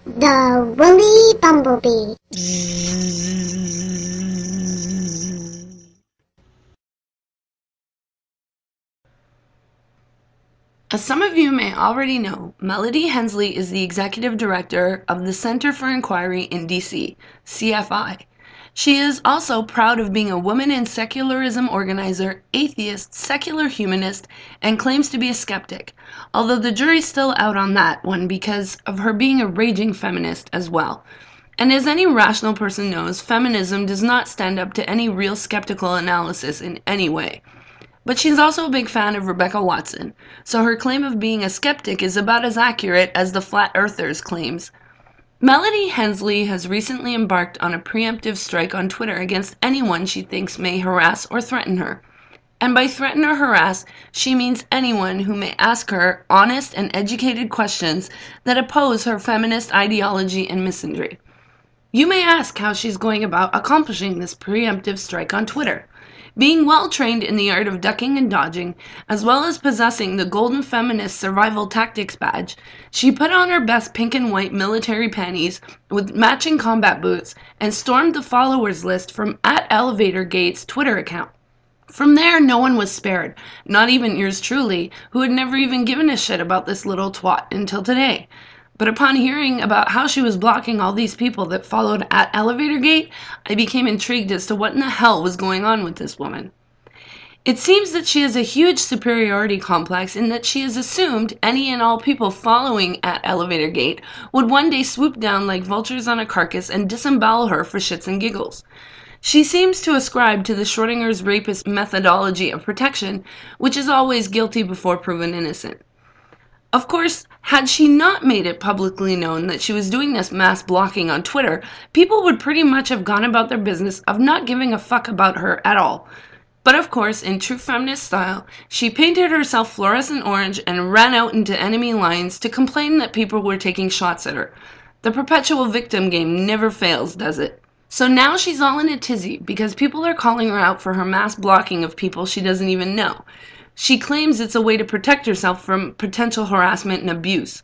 The Woolly Bumblebee. As some of you may already know, Melody Hensley is the executive director of the Center for Inquiry in DC, CFI. She is also proud of being a woman in secularism organizer, atheist, secular humanist, and claims to be a skeptic, although the jury's still out on that one because of her being a raging feminist as well. And as any rational person knows, feminism does not stand up to any real skeptical analysis in any way. But she's also a big fan of Rebecca Watson, so her claim of being a skeptic is about as accurate as the flat earthers' claims. Melody Hensley has recently embarked on a preemptive strike on Twitter against anyone she thinks may harass or threaten her. And by threaten or harass, she means anyone who may ask her honest and educated questions that oppose her feminist ideology and misandry. You may ask how she's going about accomplishing this preemptive strike on Twitter. Being well trained in the art of ducking and dodging, as well as possessing the Golden Feminist Survival Tactics badge, she put on her best pink and white military panties with matching combat boots and stormed the followers list from @ElevatorGate's Twitter account. From there, no one was spared, not even yours truly, who had never even given a shit about this little twat until today. But upon hearing about how she was blocking all these people that followed @ElevatorGate, I became intrigued as to what in the hell was going on with this woman. It seems that she has a huge superiority complex in that she has assumed any and all people following @ElevatorGate would one day swoop down like vultures on a carcass and disembowel her for shits and giggles. She seems to ascribe to the Schrodinger's rapist methodology of protection, which is always guilty before proven innocent. Of course, had she not made it publicly known that she was doing this mass blocking on Twitter, people would pretty much have gone about their business of not giving a fuck about her at all. But of course, in true feminist style, she painted herself fluorescent orange and ran out into enemy lines to complain that people were taking shots at her. The perpetual victim game never fails, does it? So now she's all in a tizzy because people are calling her out for her mass blocking of people she doesn't even know. She claims it's a way to protect herself from potential harassment and abuse.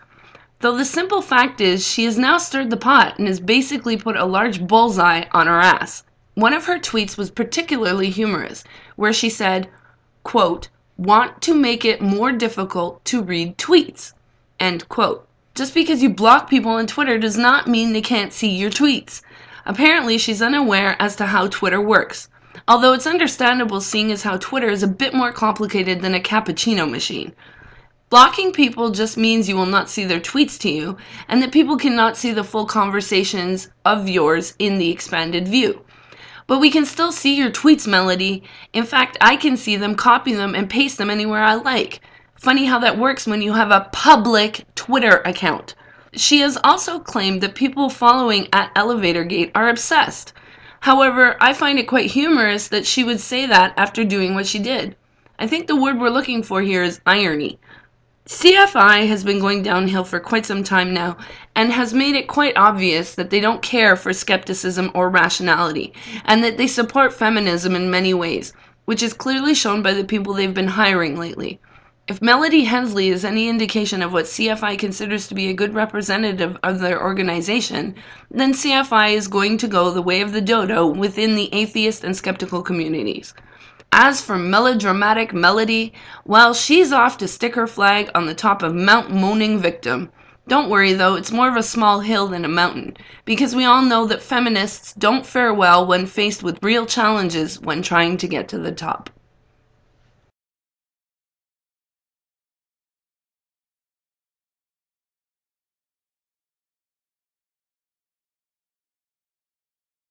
Though the simple fact is she has now stirred the pot and has basically put a large bullseye on her ass. One of her tweets was particularly humorous, where she said, quote, "Want to make it more difficult to read tweets," end quote. Just because you block people on Twitter does not mean they can't see your tweets. Apparently she's unaware as to how Twitter works. Although it's understandable seeing as how Twitter is a bit more complicated than a cappuccino machine. Blocking people just means you will not see their tweets to you, and that people cannot see the full conversations of yours in the expanded view. But we can still see your tweets, Melody. In fact, I can see them, copy them, and paste them anywhere I like. Funny how that works when you have a public Twitter account. She has also claimed that people following @ElevatorGate are obsessed. However, I find it quite humorous that she would say that after doing what she did. I think the word we're looking for here is irony. CFI has been going downhill for quite some time now and has made it quite obvious that they don't care for skepticism or rationality and that they support feminism in many ways, which is clearly shown by the people they've been hiring lately. If Melody Hensley is any indication of what CFI considers to be a good representative of their organization, then CFI is going to go the way of the dodo within the atheist and skeptical communities. As for Melodramatic Melody, well, she's off to stick her flag on the top of Mount Moaning Victim. Don't worry though, it's more of a small hill than a mountain, because we all know that feminists don't fare well when faced with real challenges when trying to get to the top.